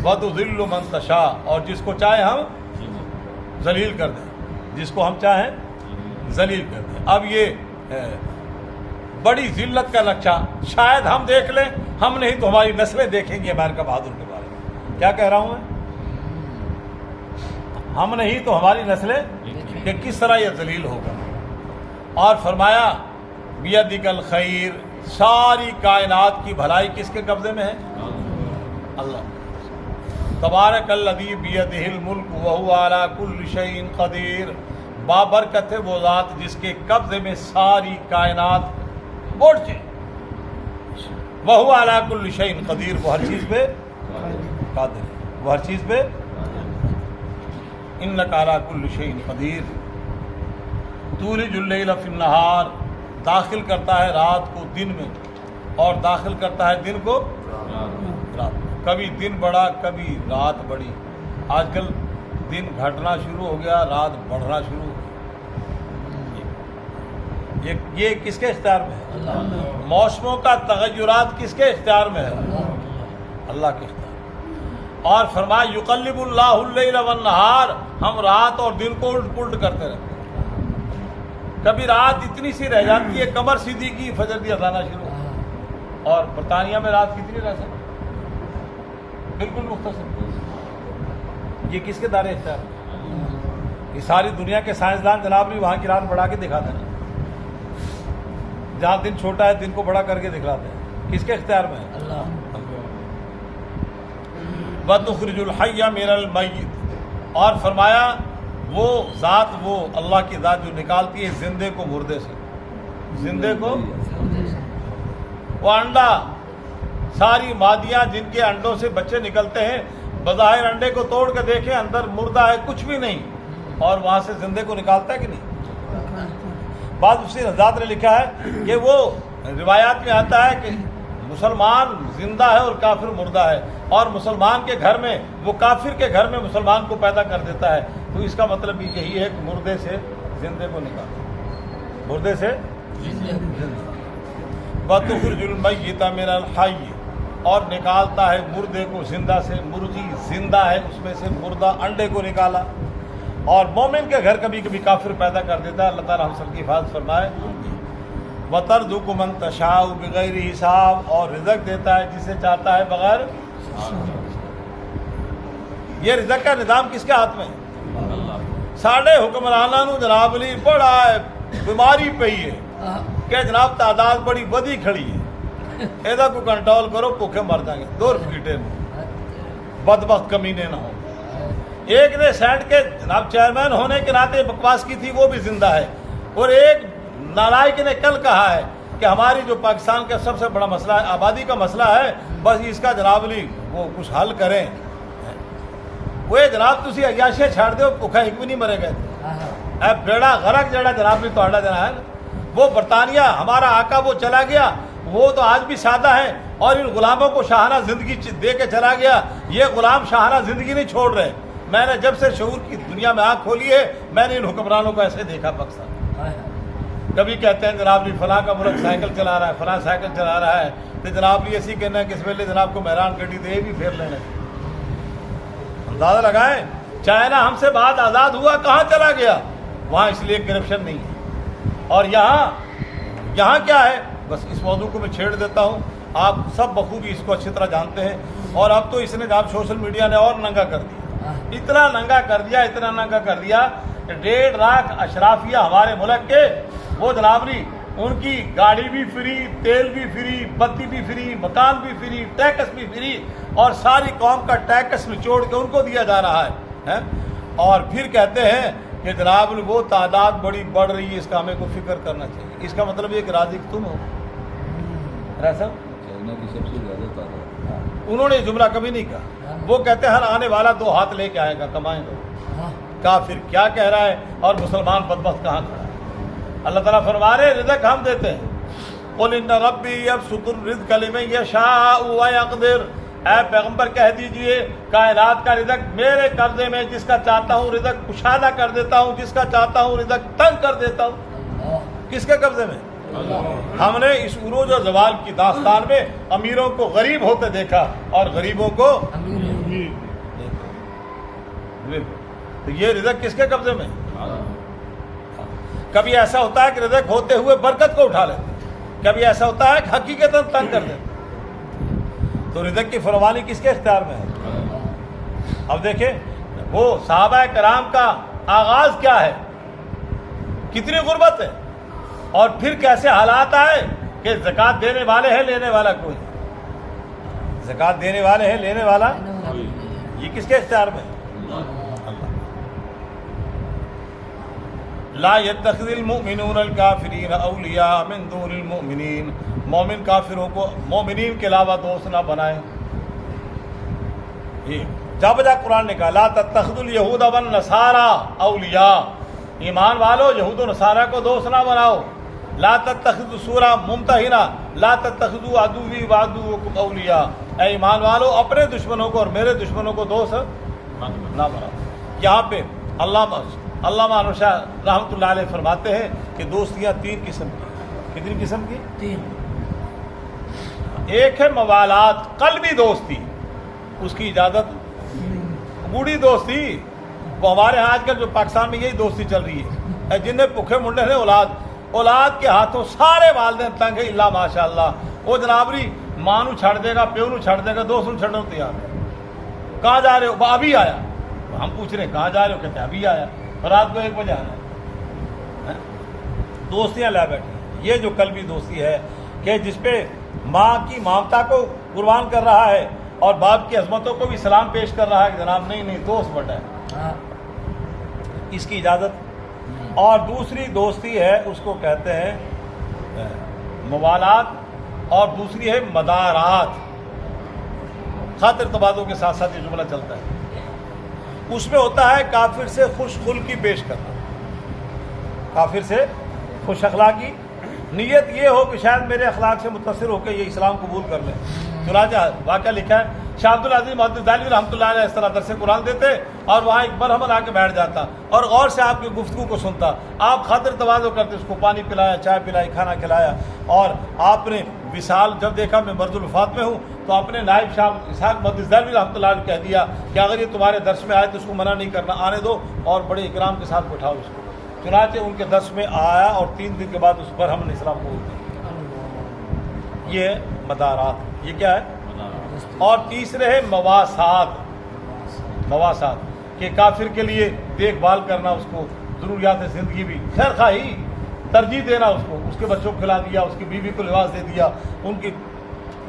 [SPEAKER 1] وَتُذِلُّ مَن تَشَاءُ اور جس کو چاہے ہم ذلیل کر دیں، جس کو ہم چاہیں ذلیل کر دیں۔ اب یہ بڑی ذلت کا نقشہ شاید ہم دیکھ لیں، ہم نہیں تو ہماری نسلیں دیکھیں گی امریکہ بہادر کے بارے میں۔ کیا کہہ رہا ہوں میں؟ ہم نہیں تو ہماری نسلیں کہ کس طرح یہ ذلیل ہوگا۔ اور فرمایا بیدک الخیر، ساری کائنات کی بھلائی کس کے قبضے میں ہے؟ اللہ۔ تبارک الذی بیدہ الملک وہو علی کل شیء قدیر، بابرکت ہے وہ ذات جس کے قبضے میں ساری کائنات بوٹ جائے۔ وہو علی کل شیء قدیر، وہ ہر چیز پہ قادر ہے، وہ ہر چیز پہ۔ انک علی کل شیء قدیر، تولج اللیل فی النہار، داخل کرتا ہے رات کو دن میں اور داخل کرتا ہے دن کو رات میں۔ کبھی دن بڑا کبھی رات بڑی، آج کل دن گھٹنا شروع ہو گیا، رات بڑھنا شروع ہو گیا۔ یہ کس کے اختیار میں ہے؟ موسموں کا تغیرات کس کے اختیار میں ہے؟ اللہ کے اختیار۔ اور فرمایا یقلب اللہ اللیل والنہار، ہم رات اور دن کو الٹ پلٹ کرتے رہتے ہیں۔ کبھی رات اتنی سی رہ جاتی ہے، کمر سیدھی کی فجر کی اذان شروع، اور برطانیہ میں رات کتنی رہ سکتی؟ بالکل مختصر۔ یہ کس کے دائرے اختیار؟ یہ ساری دنیا کے سائنسدان جناب بھی وہاں کی رات بڑھا کے دکھاتے ہیں، جہاں دن چھوٹا ہے دن کو بڑا کر کے دکھلاتے ہیں۔ کس کے اختیار میں ہے؟ اللہ۔ وَتُخْرِجُ الْحَيَّ مِنَ الْمَيِّتِ، اور فرمایا وہ ذات، وہ اللہ کی ذات جو نکالتی ہے زندے کو مردے سے، زندے کو وہ انڈا، ساری مادیاں جن کے انڈوں سے بچے نکلتے ہیں، بظاہر انڈے کو توڑ کے دیکھیں اندر مردہ ہے کچھ بھی نہیں، اور وہاں سے زندے کو نکالتا ہے کہ نہیں؟ بعض مفسرین حضرات نے لکھا ہے کہ وہ روایات میں آتا ہے کہ مسلمان زندہ ہے اور کافر مردہ ہے، اور مسلمان کے گھر میں وہ کافر کے گھر میں مسلمان کو پیدا کر دیتا ہے، تو اس کا مطلب یہی ہے کہ مردے سے زندے کو نکالتا، مردے سے زندے۔ وَتُخْرِجُ الْمَيِّتَ مِنَ الْحَيِّ، اور نکالتا ہے مردے کو زندہ سے، مرغی زندہ ہے اس میں سے مردہ انڈے کو نکالا، اور مومن کے گھر کبھی کبھی کافر پیدا کر دیتا ہے۔ اللہ تعالیٰ ہم سب کی حفاظت فرمائے۔ وَتَرْزُقُ مَن تَشَاءُ بِغَيْرِ حساب، اور رزق دیتا ہے جسے چاہتا ہے بغیر۔ یہ رزق کا نظام کس کے ہاتھ میں ہے؟ ساڑھے حکمرانوں جناب علی بڑا بیماری پہ ہی ہے کہ جناب تعداد بڑی بدی کھڑی ہے، ایسا کو کنٹرول کرو، بھوکے مر جائیں گے، 2 فیٹے میں بدبخت کمینے نہ ہو۔ ایک نے سینٹ کے جناب چیئرمین ہونے کے ناطے بکواس کی تھی، وہ بھی زندہ ہے، اور ایک نالائق نے کل کہا ہے کہ ہماری جو پاکستان کا سب سے بڑا مسئلہ ہے، آبادی کا مسئلہ ہے، بس اس کا جناب علی وہ کچھ حل کریں۔ وہ جناب تسی عیاشیاں چھاڑ دو، بھوکا ایک بھی نہیں مرے گئے، اے بیڑا غرق جڑا جناب علی توڑا دینا ہے۔ وہ برطانیہ ہمارا آقا وہ چلا گیا، وہ تو آج بھی سادہ ہے، اور ان غلاموں کو شاہانہ زندگی دے کے چلا گیا۔ یہ غلام شاہانہ زندگی نہیں چھوڑ رہے۔ میں نے جب سے شعور کی دنیا میں آنکھ کھولی ہے، میں نے ان حکمرانوں کو ایسے دیکھا پاکستان۔ کبھی کہتے ہیں جناب جی فلاں کا ملک سائیکل چلا رہا ہے، فلاں سائیکل چلا رہا ہے، تو جناب جی ایسی کہنا ہے کس ویلے جناب کو مہران گڈی دے بھی پھیر لینے۔ اندازہ لگائیں، چائنا ہم سے بعد آزاد ہوا، کہاں چلا گیا؟ وہاں اس لیے کرپشن نہیں ہے۔ اور یہاں کیا ہے؟ بس اس موضوع کو میں چھیڑ دیتا ہوں، آپ سب بخوبی اس کو اچھی طرح جانتے ہیں، اور اب تو اس نے جناب سوشل میڈیا نے اور ننگا کر دیا، اتنا ننگا کر دیا کہ 1.5 لاکھ اشرافیہ ہمارے ملک کے، وہ جناب نہیں، ان کی گاڑی بھی فری، تیل بھی فری، بتی بھی فری، مکان بھی فری، ٹیکس بھی فری، اور ساری قوم کا ٹیکس نچوڑ کے ان کو دیا جا رہا ہے، اور پھر کہتے ہیں کہ جناب وہ تعداد بڑی بڑھ رہی ہے، اس کا ہمیں کو فکر کرنا چاہیے۔ اس کا مطلب یہ کہ رازق تم ہو، چائنا کی سب سے زیادہ تعداد۔ انہوں نے جملہ کبھی نہیں کہا، وہ کہتے ہیں ہر آنے والا 2 ہاتھ لے کے آئے گا، کمائیں گے۔ کافر کیا کہہ رہا ہے اور مسلمان بدبخت کہاں کھڑا ہے؟ اللہ تعالیٰ فرما رہے رزق ہم دیتے ہیں۔ قُلْ إِنَّ رَبِّي يَبْسُطُ الرِّزْقَ لِمَن يَشَاءُ وَيَقْدِرُ، اے پیغمبر کہہ دیجئے کائنات کا رزق میرے قبضے میں، جس کا چاہتا ہوں رزق کشادہ کر دیتا ہوں، جس کا چاہتا ہوں رزق تنگ کر دیتا ہوں۔ کس کے قبضے میں؟ ہم نے اس عروج و زوال کی داستان میں امیروں کو غریب ہوتے دیکھا اور غریبوں کو تو یہ رزق کس کے قبضے میں؟ کبھی ایسا ہوتا ہے کہ رزق ہوتے ہوئے برکت کو اٹھا لیتے، کبھی ایسا ہوتا ہے کہ حقیقتاً تنگ کر دیتے۔ تو رزق کی فراوانی کس کے اختیار میں ہے؟ اب دیکھیں وہ صحابہ کرام کا آغاز کیا ہے، کتنی غربت ہے، اور پھر کیسے حالات آئے کہ زکوٰۃ دینے والے ہیں، لینے والا کوئی، زکوٰۃ دینے والے ہیں، لینے والا یہ کس کے اختیار میں ہے؟ لا يتخذ المؤمنون الكافرین اولیاء من دون المؤمنین، مومن کافروں کو مومنین کے علاوہ دوست نہ بنائیں۔ یہ جا بجا قرآن نے کہا لا تتخذوا اليہود والنصارى اولیاء، ایمان والو یہود و نصارہ کو دوست نہ بناؤ۔ لا تتخذوا سورہ ممتحنہ لا تتخذوا عدوی وعدوکم اولیاء، اے ایمان والو اپنے دشمنوں کو اور میرے دشمنوں کو دوست نہ بناؤ۔ یہاں پہ علامہ انور شاہ رحمۃ اللہ علیہ فرماتے ہیں کہ دوستیاں تین قسم کی، کتنی قسم کی؟ تین۔ ایک ہے موالات، قلبی دوستی، اس کی اجازت بوڑھی دوستی، وہ ہمارے ہاں آج کل جو پاکستان میں یہی دوستی چل رہی ہے، جن نے بھوکے منڈے نے اولاد کے ہاتھوں سارے والدین تنگ ہے اللہ ماشاء اللہ، وہ جنابری ماں نو چھڑ دے گا، پیو نو چھڑ دے گا، دوست نو چھڑنے کو تیار ہے۔ کہاں جا رہے ہو؟ ابھی آیا۔ ہم پوچھ رہے ہیں کہاں جا رہے ہو؟ کہتے ہیں ابھی آیا، رات کو 1 بجے آنا ہے۔ دوستیاں لا بیٹھی، یہ جو قلبی دوستی ہے کہ جس پہ ماں کی ممتا کو قربان کر رہا ہے اور باپ کی عظمتوں کو بھی سلام پیش کر رہا ہے کہ جناب نہیں دوست بڑا ہے، اس کی اجازت۔ اور دوسری دوستی ہے اس کو کہتے ہیں موالات، اور دوسری ہے مدارات، خاطر تبادل کے ساتھ ساتھ یہ جملہ چلتا ہے۔ اس میں ہوتا ہے کافر سے خوش خلقی پیش کرنا، کافر سے خوش اخلاقی، نیت یہ ہو کہ شاید میرے اخلاق سے متاثر ہو کے یہ اسلام قبول کر لیں۔ چنانچہ واقعہ لکھا ہے شاہ عبد العزیز محدث دہلوی رحمۃ اللہ علیہ اس طرح درس قرآن دیتے اور وہاں ایک برہمن آ کے بیٹھ جاتا اور غور سے آپ کی گفتگو کو سنتا، آپ خاطر تواضع کرتے، اس کو پانی پلایا، چائے پلائی، کھانا کھلایا، اور آپ نے وصال جب دیکھا میں مرض الوفات میں ہوں تو اپنے نائب شاہ اسحاق محدث دہلوی رحمۃ اللہ علیہ کہہ دیا کہ اگر یہ تمہارے درس میں آئے تو اس کو منع نہیں کرنا، آنے دو اور بڑے اکرام کے ساتھ بٹھاؤ اس کو۔ چنانچہ ان کے درس میں آیا اور 3 دن کے بعد اس پر ہم نے اسلام قبول کیا۔ یہ مدارات، یہ کیا ہے؟ اور تیسرے ہے مواسات، مواسات کہ کافر کے لیے دیکھ بھال کرنا، اس کو ضروریات زندگی بھی، خیر خواہی، ترجیح دینا، اس کو، اس کے بچوں کو کھلا دیا، اس کی بیوی کو لباس دے دیا، ان کی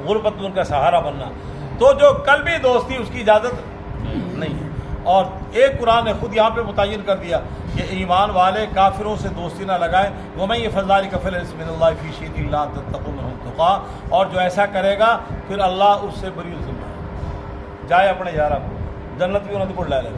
[SPEAKER 1] غربت میں ان کا سہارا بننا۔ تو جو قلبی دوستی اس کی اجازت نہیں ہے۔ اور ایک قرآن نے خود یہاں پہ متعین کر دیا کہ ایمان والے کافروں سے دوستی نہ لگائیں، وَمَن يَفْعَلْ ذَلِكَ فَلَيْسَ مِنَ اللَّهِ فِي شَيْءٍ إِلَّا أَن تَتَّقُوا مِنْهُمْ تُقَاةً، اور جو ایسا کرے گا پھر اللہ اس سے بری ذمہ ہے، جائے اپنے یارہ کو جنت بھی انہوں نے لے لے۔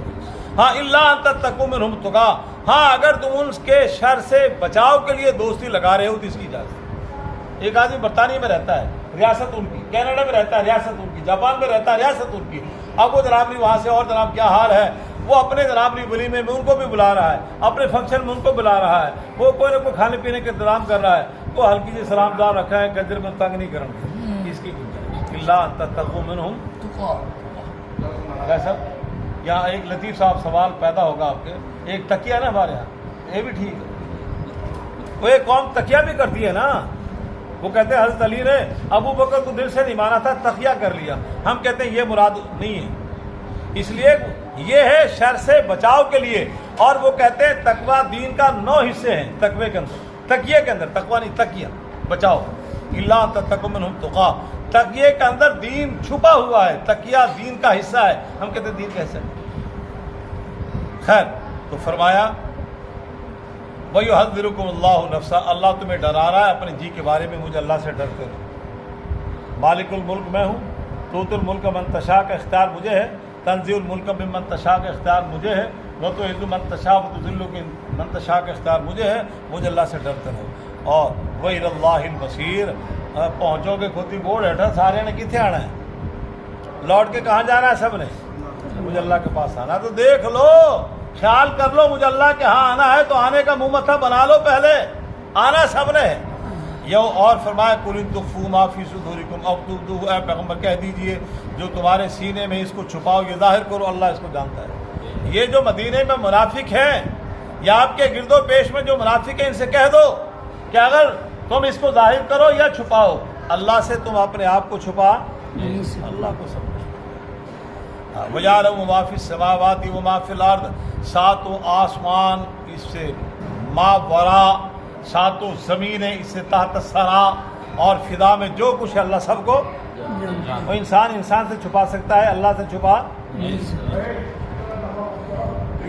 [SPEAKER 1] ہاں إِلَّا أَن تَتَّقُوا مِنْهُمْ تُقَاةً، ہاں اگر تم ان کے شر سے بچاؤ کے لیے دوستی لگا رہے ہو تو اس کی اجازت۔ ایک آدمی برطانیہ میں رہتا ہے، ریاست ان کی، کینیڈا میں رہتا ہے، ریاست ان کی، جاپان میں رہتا ہے، ریاست ان کی، اب وہ جناب وہاں سے اور جناب کیا حال ہے، وہ اپنے جناب ولیمے میں ان کو بھی بلا رہا ہے، اپنے فنکشن میں ان کو بلا رہا ہے، وہ کوئی نہ کوئی کھانے پینے کا انتظام کر رہا ہے، وہ ہلکی سی سلام دار رکھا ہے، گجر میں تنگ نہیں کرنا، اس کی اللہ تتقوا منہم کیسا۔ یہاں ایک لطیف صاحب سوال پیدا ہوگا آپ کے، ایک تکیہ نا ہمارے یہاں، یہ بھی ٹھیک ہے، وہ ایک قوم تکیہ بھی کرتی ہے نا، وہ کہتے ہیں حضرت علی نے ابو بکر کو دل سے نہیں مانا تھا، تقیہ کر لیا، ہم کہتے ہیں یہ مراد نہیں ہے، اس لیے یہ ہے شر سے بچاؤ کے لیے، اور وہ کہتے ہیں تقوی دین کا 9 حصے ہیں، تقوی کے اندر، تقیے کے اندر، تقوی نہیں تقیہ بچاؤ، الا تتقوا منہم تقا، تقیے کے اندر دین چھپا ہوا ہے، تقیہ دین کا حصہ ہے، ہم کہتے ہیں دین کا حصہ ہے۔ خیر، تو فرمایا وَيُحَذِّرُكُمُ اللَّهُ نَفْسَهُ، اللہ تمہیں ڈرا رہا ہے اپنے جی کے بارے میں، مجھے اللہ سے ڈرتے رہو۔ مالک الملک میں ہوں، توت الملک من تشاء کا اختیار مجھے ہے، تنزیع الملک ممن تشاء کا اختیار مجھے ہے، وتعز من تشاء وتذل من تشاء کا اختیار مجھے ہے، مجھے اللہ سے ڈرتے رہو۔ اور وَإِلَى اللَّهِ الْمَصِيرُ، پہنچو گے کھوتی بورڈ ہیٹھا، سارے نے کتنے آنا ہے، لوٹ کے کہاں جانا ہے سب نے؟ مجھے اللہ کے پاس آنا، تو دیکھ لو، خیال کر لو، مجھے اللہ کے ہاں آنا ہے تو آنے کا منہ متھا بنا لو، پہلے آنا سب نے۔ یو اور فرمایا قل ان تخفوا ما فی صدورکم او تبدوہ، اے پیغمبر کہہ دیجئے جو تمہارے سینے میں اس کو چھپاؤ یہ ظاہر کرو، اللہ اس کو جانتا ہے۔ یہ جو مدینے میں منافق ہیں یا آپ کے گرد و پیش میں جو منافق ہیں ان سے کہہ دو کہ اگر تم اس کو ظاہر کرو یا چھپاؤ، اللہ سے تم اپنے آپ کو چھپا اللہ کو سب کچھ۔ وَيَعْلَمُ مَا فِي السَّمَاوَاتِ وَمَا فِي الْأَرْضِ، ساتوں آسمان اس سے ما ورا، ساتوں زمینیں اس سے تحت الثرا، اور فضا میں جو کچھ ہے اللہ سب کو۔ وہ انسان سے چھپا سکتا ہے، اللہ سے چھپا۔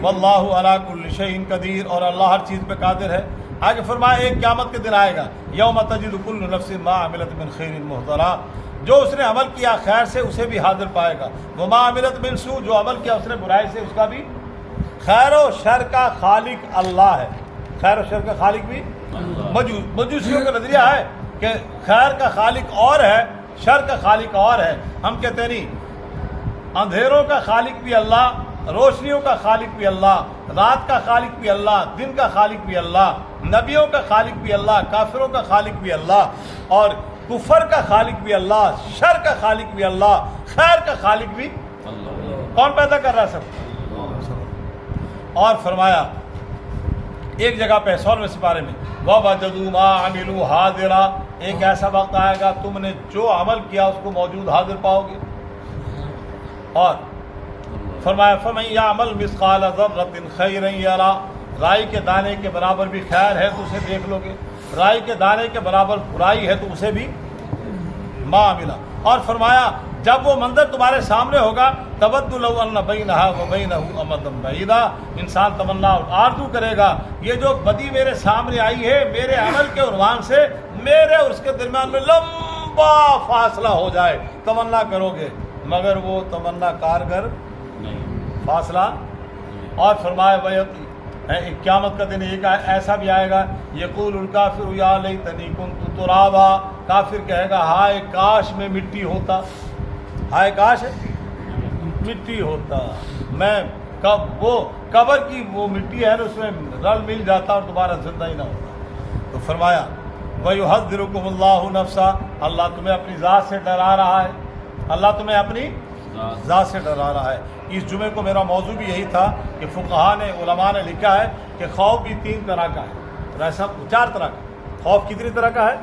[SPEAKER 1] واللہ علی کل شیء قدیر، اور اللہ ہر چیز پہ قادر ہے۔ آگے فرمایا ایک قیامت کے دن آئے گا، یوم تجد کل نفس ما عملت من خیر محضرا، جو اس نے عمل کیا خیر سے اسے بھی حاضر پائے گا، وما عملت من سوء، جو عمل کیا اس نے برائی سے اس کا بھی۔ خیر و شر کا خالق اللہ ہے، خیر و شر کا خالق بھی مجوسیوں کا نظریہ ہے کہ خیر کا خالق اور ہے، شر کا خالق اور ہے۔ ہم کہتے نہیں، اندھیروں کا خالق بھی اللہ، روشنیوں کا خالق بھی اللہ، رات کا خالق بھی اللہ، دن کا خالق بھی اللہ، نبیوں کا خالق بھی اللہ، کافروں کا خالق بھی اللہ، اور کفر کا خالق بھی اللہ، شر کا خالق بھی اللہ، خیر کا خالق بھی اللہ۔ کون پیدا کر رہا ہے سب؟ اور فرمایا ایک جگہ پہ 16ویں سپارے میں وَوَجَدُوا مَا عَمِلُوا حَاضِرًا، ایک ایسا وقت آئے گا تم نے جو عمل کیا اس کو موجود حاضر پاؤ گے۔ اور فرمایا فَمَن يَعْمَلْ مِثْقَالَ ذَرَّةٍ خَيْرًا يَرَهُ، رائی کے دانے کے برابر بھی خیر ہے تو اسے دیکھ لو گے، رائی کے دانے کے برابر برائی ہے تو اسے بھی ما ملا۔ اور فرمایا جب وہ منظر تمہارے سامنے ہوگا تود لو ان بینہا و بینہ امدا بعیدا، انسان تمنا اور آرزو کرے گا یہ جو بدی میرے سامنے آئی ہے میرے عمل کے عنوان سے، میرے اور اس کے درمیان میں لمبا فاصلہ ہو جائے، تمنا کرو گے مگر وہ تمنا کارگر فاصلہ۔ اور فرمایا قیامت کا دن ایک ایسا بھی آئے گا یقول الکافر یا لیتنی کنت ترابا، کافر کہے گا ہائے کاش میں مٹی ہوتا، ہائے کاش مٹی ہوتا، میں وہ قبر کی وہ مٹی ہے نا اس میں رل مل جاتا اور دوبارہ زندہ ہی نہ ہوتا۔ تو فرمایا وَيُحَذِّرُكُمُ اللَّهُ نَفْسَهُ، اللہ تمہیں اپنی ذات سے ڈرا رہا ہے، اللہ تمہیں اپنی ذات سے ڈرا رہا ہے۔ اس جمعے کو میرا موضوع بھی یہی تھا کہ فقہاء نے علماء نے لکھا ہے کہ خوف بھی 3 طرح کا ہے، 4 طرح کا۔ خوف کتنی طرح کا ہے؟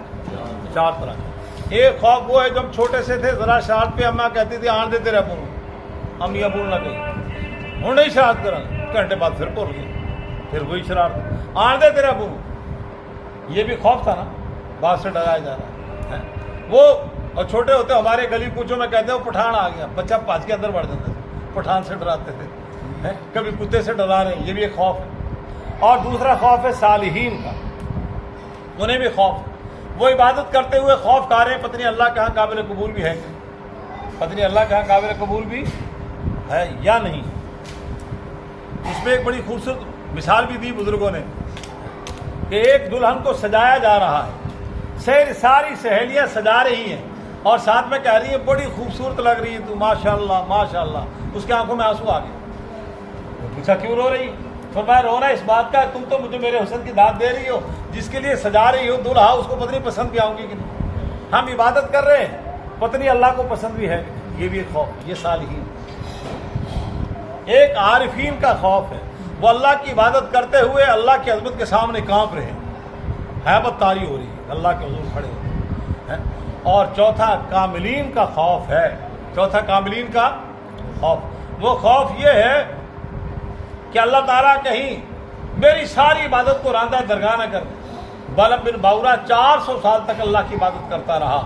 [SPEAKER 1] 4 طرح کا۔ ایک خوف وہ ہے جو ہم چھوٹے سے تھے ذرا شرارت پہ اماں کہتی تھی آن دیتے رہ پڑوں، امی ابو نہ کہیں ہوں نہیں شرارت کرا، گھنٹے بعد پھر بول گئی، پھر وہی شرارت آن دیتے رہ پڑوں، یہ بھی خوف تھا نا، بات سے ڈرایا جا رہا ہے۔ وہ اور چھوٹے ہوتے ہمارے گلی کوچوں میں کہتے ہیں وہ پٹھان آ گیا، بچہ پانچ کے اندر بڑھ جاتا تھا، پٹھان سے ڈراتے تھے، کبھی کتے سے ڈرا رہے ہیں، یہ بھی ایک خوف ہے۔ اور دوسرا خوف ہے صالحین کا، انہیں بھی خوف، وہ عبادت کرتے ہوئے خوف کھا رہے ہیں پتہ نہیں اللہ کے ہاں قابل قبول بھی ہے کہ پتہ نہیں اللہ کے ہاں قابل قبول بھی ہے یا نہیں۔ اس میں ایک بڑی خوبصورت مثال بھی دی بزرگوں نے کہ ایک دلہن کو سجایا جا رہا ہے، ساری سہیلیاں سجا رہی ہیں اور ساتھ میں کہہ رہی ہیں بڑی خوبصورت لگ رہی ہے تو ماشاء اللہ ماشاء اللہ، اس کی آنکھوں میں آنسو آ گئے۔ پوچھا کیوں رو رہی؟ فرمایا رونا اس بات کا تم تو مجھے میرے حسن کی داد دے رہی ہو، جس کے لیے سجا رہی ہو دلہا اس کو پتہ نہیں پسند بھی آؤں گی کہ نہیں، ہم عبادت کر رہے ہیں پتہ نہیں اللہ کو پسند بھی ہے، یہ بھی ایک خوف۔ یہ صالحین۔ ایک عارفین کا خوف ہے، وہ اللہ کی عبادت کرتے ہوئے اللہ کی عظمت کے سامنے کانپ رہے ہیں، ہیبت طاری ہو رہی ہے، اللہ کے حضور کھڑے ہوئے ہیں۔ اور چوتھا کاملین کا خوف ہے، چوتھا کاملین کا خوف، وہ خوف یہ ہے کہ اللہ تعالیٰ کہیں میری ساری عبادت کو راندہ درگاہ نہ کر دے۔ بالب بن باورا 400 سال تک اللہ کی عبادت کرتا رہا،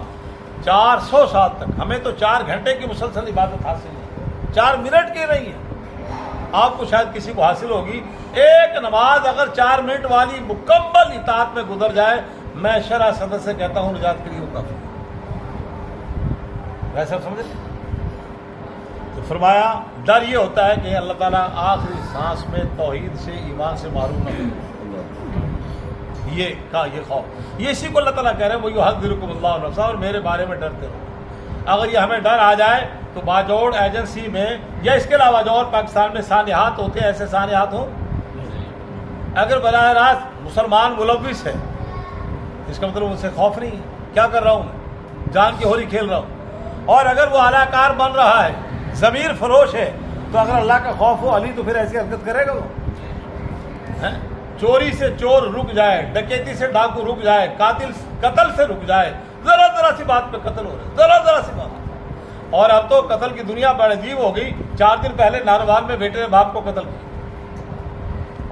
[SPEAKER 1] 400 سال تک۔ ہمیں تو 4 گھنٹے کی مسلسل عبادت حاصل ہے، 4 منٹ کی نہیں ہے، آپ کو شاید کسی کو حاصل ہوگی۔ ایک نماز اگر 4 منٹ والی مکمل اطاعت میں گزر جائے، میں شرح صدر سے کہتا ہوں نجات کے لیے ہوتا ہوں، ویسے آپ سمجھے؟ تو فرمایا ڈر یہ ہوتا ہے کہ اللہ تعالیٰ آخری سانس میں توحید سے ایمان سے معروف نہ کرے، یہ خوف، یہ اسی کو اللہ تعالیٰ کہہ رہے ہیں وَيُحَذِّرُكُمُ اللَّهُ نَفْسَهُ، اور میرے بارے میں ڈرتے رہو۔ اگر یہ ہمیں ڈر آ جائے تو باجوڑ ایجنسی میں یا اس کے علاوہ جو اور پاکستان میں سانحات ہوتے ہیں ایسے سانحات ہوں، اگر براہ راست مسلمان ملوث ہے اس کا مطلب مجھ سے خوف نہیں ہے. کیا کر رہا ہوں میں؟ جان کی ہولی کھیل رہا ہوں. اور اگر وہ اعلی کار بن رہا ہے, ضمیر فروش ہے, تو اگر اللہ کا خوف ہو علی تو پھر ایسی حرکت کرے گا وہ؟ چوری سے چور رک جائے, ڈکیتی سے ڈاکو رک جائے, قتل سے رک جائے, ذرا سی بات پہ قتل ہو رہے, ذرا سی بات. اور اب تو قتل کی دنیا بڑی عجیب ہو گئی. 4 دن پہلے ناروان میں بیٹے نے باپ کو قتل کیا,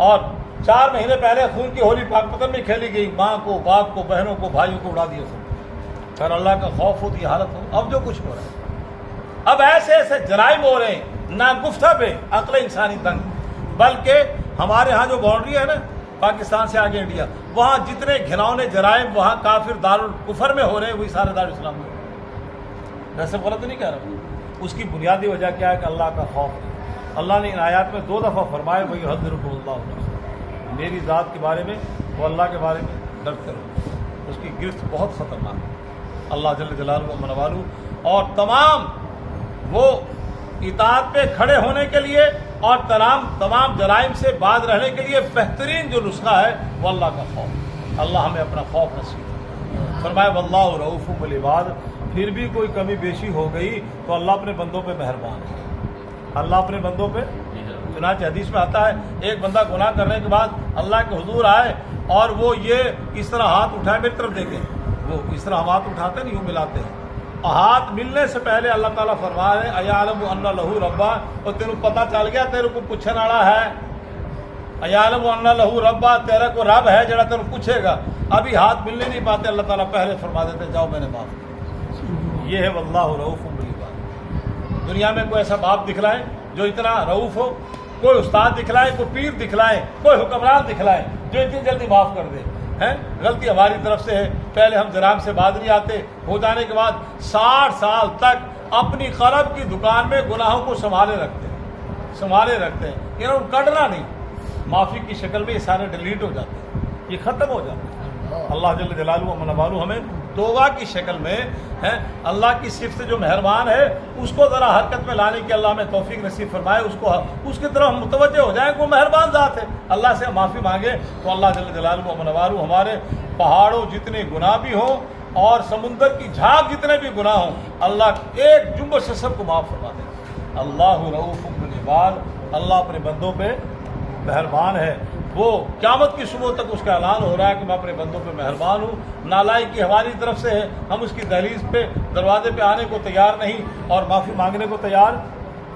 [SPEAKER 1] اور 4 مہینے پہلے خون کی ہولی پاک پتن میں کھیلی گئی. ماں کو, باپ کو, بہنوں کو, بھائیوں کو اڑا دیا سب. اگر اللہ کا خوف ہوتی حالت ہو. اب جو کچھ ہو رہا ہے, اب ایسے ایسے جرائم ہو رہے ہیں نہ گفتہ پہ عقل انسانی تنگ. بلکہ ہمارے ہاں جو باؤنڈری ہے نا پاکستان سے آگے انڈیا, وہاں جتنے گھناؤنے جرائم وہاں کافر دارالکفر میں ہو رہے ہیں وہی سارے دارالاسلام میں. ویسے غلط نہیں کہہ رہا. اس کی بنیادی وجہ کیا ہے کہ اللہ کا خوف ہے. اللہ نے ان آیات میں 2 دفعہ فرمایا وہی حذرکم اللہ, میری ذات کے بارے میں, وہ اللہ کے بارے میں ڈرتے رہو. اس کی گرفت بہت خطرناک ہے. اللہ جل جلالہ و منوالہ اور تمام وہ اطاعت پہ کھڑے ہونے کے لیے اور تمام جرائم سے باز رہنے کے لیے بہترین جو نسخہ ہے وہ اللہ کا خوف. اللہ ہمیں اپنا خوف نصیب کرے. فرمایا واللہ رؤوف بالعباد. پھر بھی کوئی کمی بیشی ہو گئی تو اللہ اپنے بندوں پہ مہربان ہے. اللہ اپنے بندوں پہ, چنانچہ حدیث میں آتا ہے ایک بندہ گناہ کرنے کے بعد اللہ کے حضور آئے اور وہ یہ اس طرح ہاتھ اٹھائے میری طرف دیکھیں. وہ اس طرح ہم ہاتھ اٹھاتے نہیں, یوں ملاتے ہیں. ہاتھ ملنے سے پہلے اللہ تعالیٰ فرما رہے ہیں ایعلم ان لہ ربا, اور تیرے کو پتہ چل گیا تیرے کو پوچھنے والا ہے. ایعلم ان لہ ربا, تیرا کو رب ہے جڑا تیرے کو پوچھے گا. ابھی ہاتھ ملنے نہیں پاتے, اللہ تعالیٰ پہلے فرما دیتے جاؤ میں نے معاف کیا. یہ ہے واللہ رؤوف بالعباد. دنیا میں کوئی ایسا باپ دکھلائے جو اتنا رؤوف ہو, کوئی استاد دکھلائے, کوئی پیر دکھلائے, کوئی حکمران دکھلائے جو اتنی جلدی معاف کر دے. غلطی ہماری طرف سے ہے. پہلے ہم جرائم سے باز نہیں آتے, ہو جانے کے بعد 60 سال تک اپنی قلب کی دکان میں گناہوں کو سنبھالے رکھتے ہیں. یہ کٹنا نہیں, معافی کی شکل میں یہ سارے ڈیلیٹ ہو جاتے ہیں, یہ ختم ہو جاتے ہیں. اللہ جل جلالہ و منوالہ ہمیں توبہ کی شکل میں اللہ کی صفت جو مہربان ہے اس کو ذرا حرکت میں لانے کی اللہ میں توفیق نصیب فرمائے. اس کی طرف ہم متوجہ ہو جائیں کہ وہ مہربان ذات ہے. اللہ سے معافی مانگے تو اللہ جل جلالہ و منوالہ ہمارے پہاڑوں جتنے گناہ بھی ہوں اور سمندر کی جھاگ جتنے بھی گناہ ہوں اللہ ایک جنبش سے سب کو معاف فرما دے. اللہ رؤوف بالعباد. اللہ اپنے بندوں پہ مہربان ہے. وہ قیامت کی صبح تک اس کا اعلان ہو رہا ہے کہ میں اپنے بندوں پہ مہربان ہوں. نالائکی ہماری طرف سے ہے, ہم اس کی دہلیز پہ دروازے پہ آنے کو تیار نہیں اور معافی مانگنے کو تیار.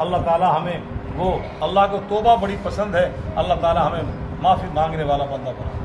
[SPEAKER 1] اللہ تعالیٰ ہمیں وہ, اللہ کو توبہ بڑی پسند ہے, اللہ تعالیٰ ہمیں معافی مانگنے والا بندہ بنا.